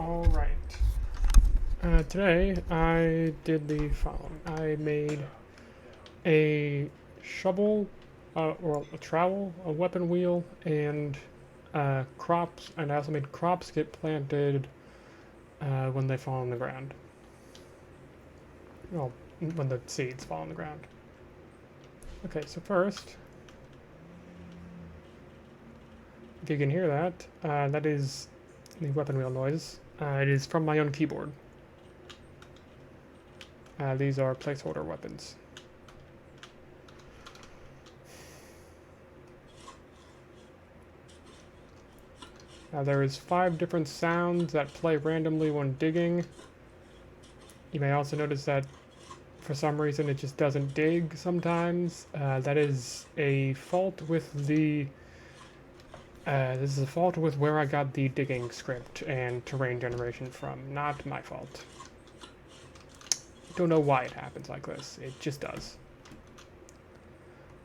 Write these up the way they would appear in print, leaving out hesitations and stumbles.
Alright. Today I did the following. I made a shovel, or a trowel, a weapon wheel, and crops, and I also made crops get planted when they fall on the ground. Well, when the seeds fall on the ground. Okay, so first, if you can hear that, that is the weapon wheel noise. It is from my own keyboard. These are placeholder weapons. There is 5 different sounds that play randomly when digging. You may also notice that for some reason it just doesn't dig sometimes. That is a fault with the... this is a fault with where I got the digging script and terrain generation from. Not my fault. Don't know why it happens like this. It just does.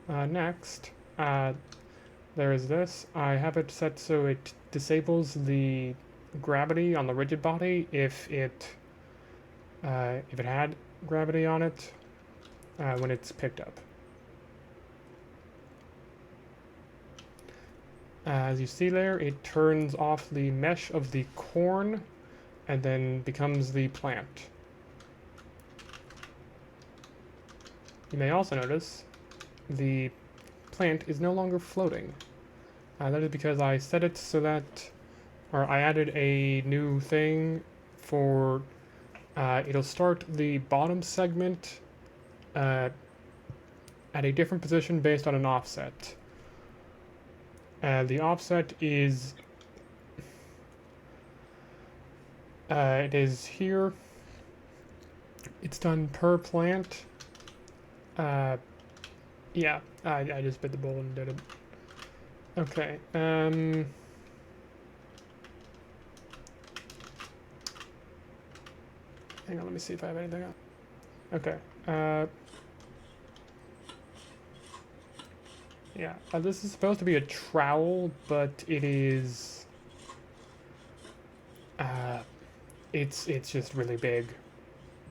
Next, there is this. I have it set so it disables the gravity on the rigid body if it had gravity on it when it's picked up. As you see there, it turns off the mesh of the corn and then becomes the plant. You may also notice the plant is no longer floating. That is because I set it so that, or I added a new thing for, it'll start the bottom segment at a different position based on an offset. The offset is, it is here. It's done per plant. Yeah, I just bit the bullet and did it. Okay, hang on, let me see if I have anything else. Okay, yeah, this is supposed to be a trowel, but it is, it's just really big.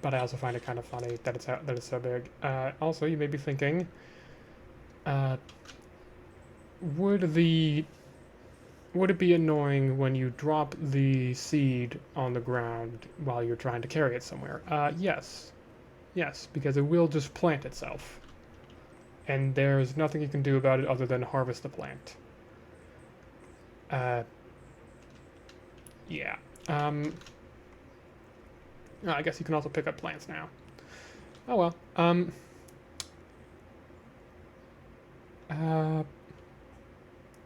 But I also find it kind of funny that it's so big. Also, you may be thinking, would it be annoying when you drop the seed on the ground while you're trying to carry it somewhere? Yes. Yes, because it will just plant itself. And there's nothing you can do about it other than harvest the plant. Yeah. I guess you can also pick up plants now. Oh well.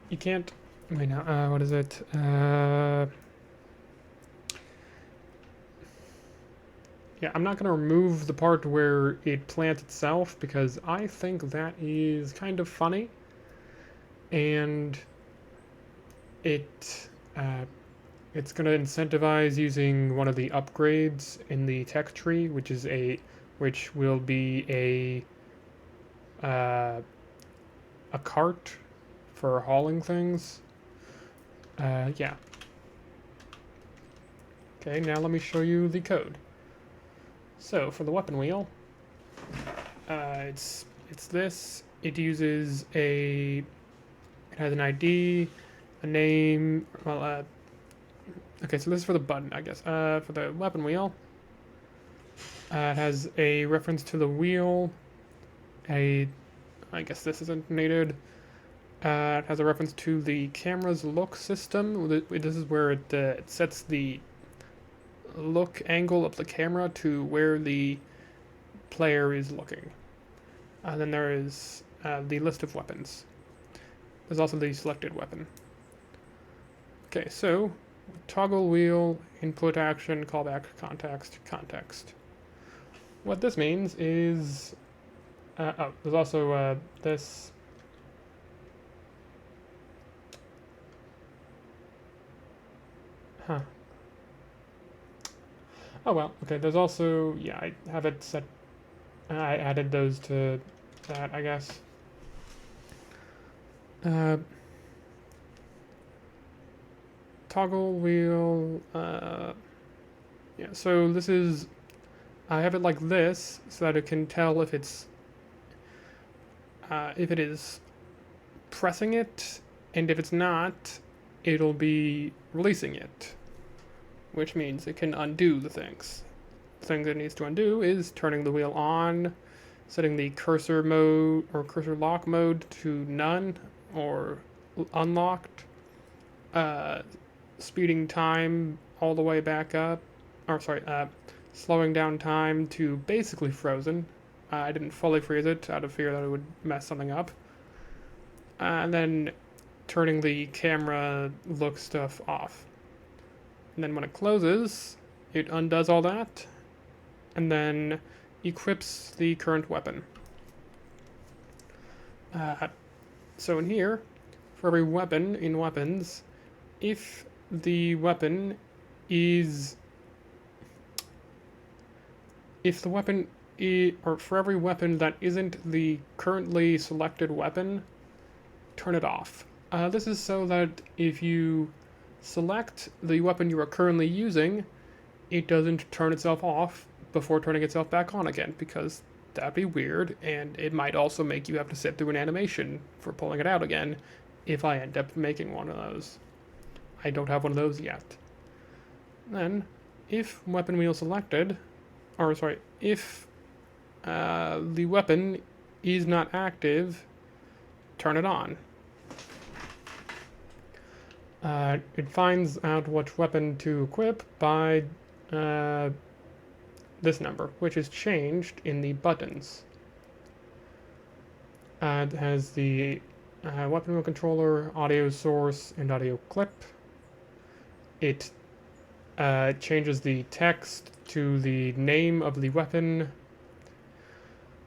You can't... Wait now, what is it? Yeah, I'm not going to remove the part where it plants itself because I think that is kind of funny. And it's going to incentivize using one of the upgrades in the tech tree, which will be a cart for hauling things. Yeah. Okay, now let me show you the code. So for the weapon wheel, it's this. It uses it has an ID, a name. Well, okay, so this is for the button, I guess. For the weapon wheel, it has a reference to the wheel. I guess this isn't needed. It has a reference to the camera's look system. This is where it sets the look angle of the camera to where the player is looking. Then there is the list of weapons. There's also the selected weapon. Okay, so toggle wheel, input action, callback, context. What this means is, there's also this. Huh. Oh well, okay, there's also, yeah, I have it set, I added those to that, I guess. Toggle wheel, Yeah, so this is, I have it like this so that it can tell if it is pressing it, and if it's not, it'll be releasing it, which means it can undo the things. The thing that it needs to undo is turning the wheel on, setting the cursor mode or cursor lock mode to none or unlocked, speeding time all the way back up, or sorry, slowing down time to basically frozen. I didn't fully freeze it out of fear that it would mess something up. And then turning the camera look stuff off. And then when it closes, it undoes all that, and then equips the current weapon. So in here, for every weapon in weapons, if the weapon is, if the weapon is, or for every weapon that isn't the currently selected weapon, turn it off. This is so that if you select the weapon you are currently using, it doesn't turn itself off before turning itself back on again, because that'd be weird, and it might also make you have to sit through an animation for pulling it out again if I end up making one of those. I don't have one of those yet. Then, if weapon wheel selected, or sorry, if the weapon is not active, turn it on. It finds out which weapon to equip by this number, which is changed in the buttons. It has the weapon wheel controller, audio source, and audio clip. It changes the text to the name of the weapon.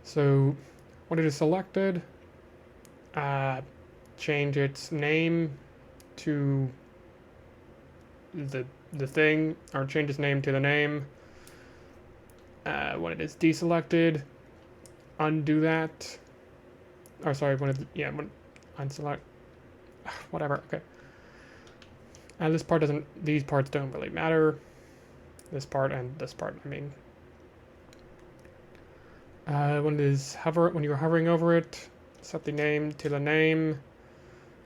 So when it is selected, change its name to the thing, or change its name to the name. When it is deselected, undo that. Or sorry, when unselect, whatever. Okay. This part doesn't. These parts don't really matter. This part and this part. I mean, when you're hovering over it, set the name to the name.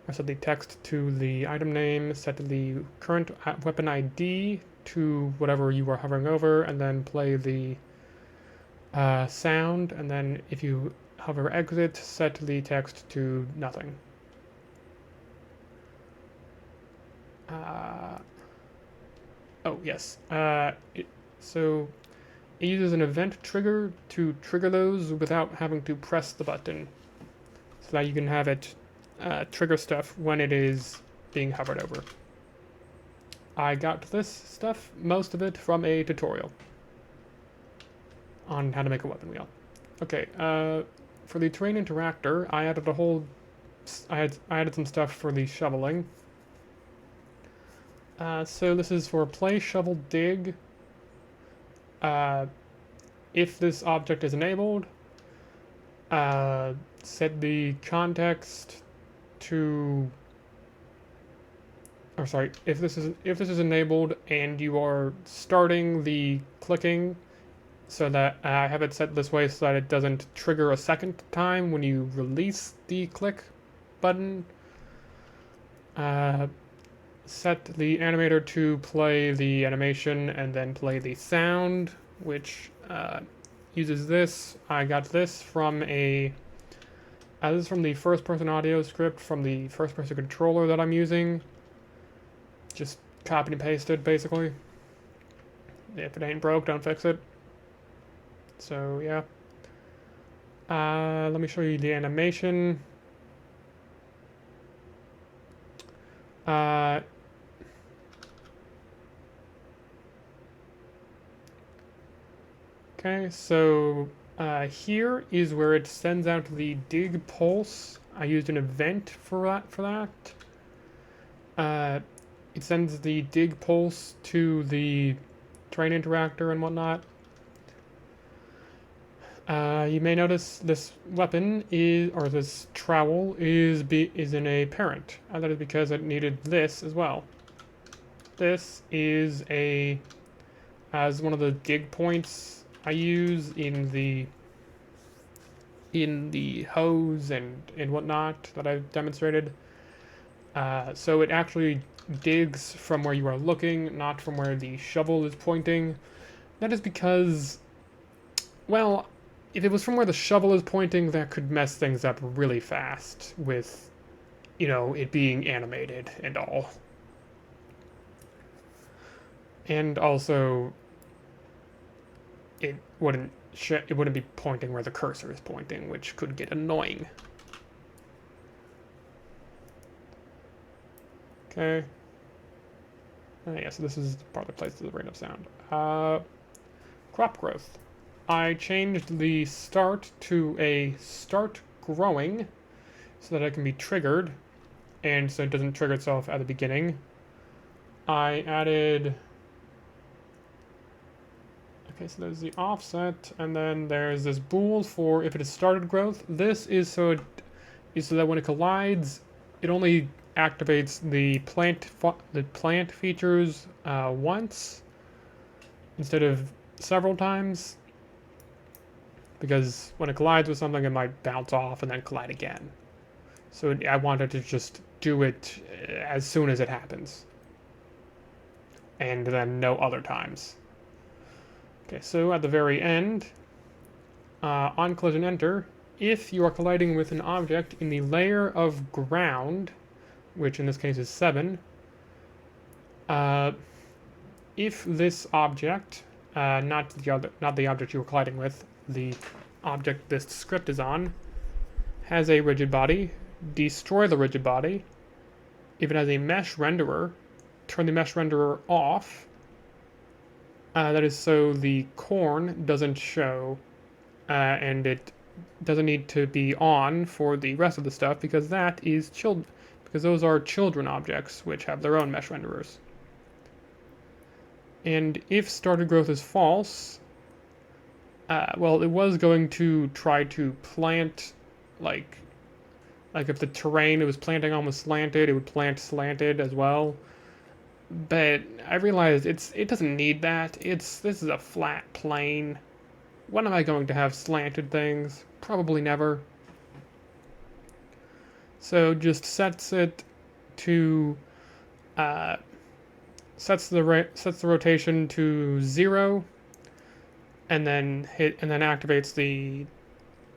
Or set the text to the item name, set the current weapon ID to whatever you are hovering over, and then play the sound, and then if you hover exit, set the text to nothing. Oh, yes. So it uses an event trigger to trigger those without having to press the button, so that you can have it trigger stuff when it is being hovered over. I got this stuff, most of it, from a tutorial on how to make a weapon wheel. Okay, for the terrain interactor, I added I added some stuff for the shoveling. So this is for play, shovel, dig. If this object is enabled, set the context to, or sorry, if this is enabled and you are starting the clicking, so that I have it set this way so that it doesn't trigger a second time when you release the click button. Set the animator to play the animation and then play the sound, which uses this. I got this from this is from the first-person audio script from the first-person controller that I'm using. Just copy and paste it, basically. If it ain't broke, don't fix it. So, yeah. Let me show you the animation. Okay, so here is where it sends out the dig pulse. I used an event for that. It sends the dig pulse to the terrain interactor and whatnot. You may notice this weapon this trowel is in a parent. And that is because it needed this as well. This is a as one of the gig points I use in the hose and whatnot that I've demonstrated. So it actually digs from where you are looking, not from where the shovel is pointing. That is because, well, if it was from where the shovel is pointing, that could mess things up really fast with, it being animated and all. And also, it wouldn't be pointing where the cursor is pointing, which could get annoying. Okay. Yeah, so this is part of the place to the random sound. Crop growth. I changed the start to a start growing so that it can be triggered, and so it doesn't trigger itself at the beginning. I added... Okay, so there's the offset, and then there's this bool for if it is started growth. This is so that when it collides, it only activates the plant features once instead of several times, because when it collides with something, it might bounce off and then collide again. So I wanted to just do it as soon as it happens, and then no other times. Okay, so at the very end, on collision enter, if you are colliding with an object in the layer of ground, which in this case is 7, if this object, not the object you were colliding with, the object this script is on, has a rigid body, destroy the rigid body. If it has a mesh renderer, turn the mesh renderer off. That is so the corn doesn't show, and it doesn't need to be on for the rest of the stuff because because those are children objects which have their own mesh renderers. And if started growth is false, well, it was going to try to plant, like if the terrain it was planting almost slanted, it would plant slanted as well. But I realized it doesn't need that. This is a flat plane. When am I going to have slanted things? Probably never. So just sets it to sets the rotation to 0, and then activates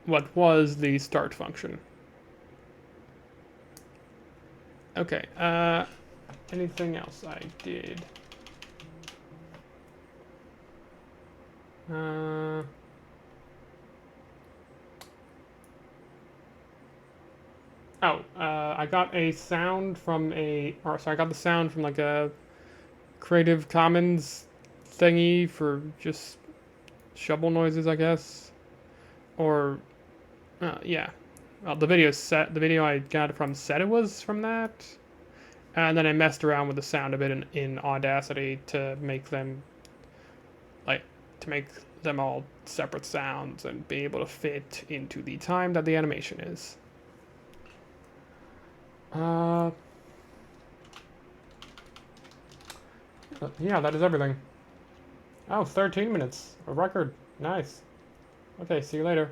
what was the start function. Okay. Anything else I did? I got a sound from I got the sound from like a Creative Commons thingy for just shovel noises, I guess. Or, yeah. Well, the video I got it from said it was from that. And then I messed around with the sound of it in Audacity to make them all separate sounds and be able to fit into the time that the animation is. Yeah, that is everything. Oh, 13 minutes. A record. Nice. Okay, see you later.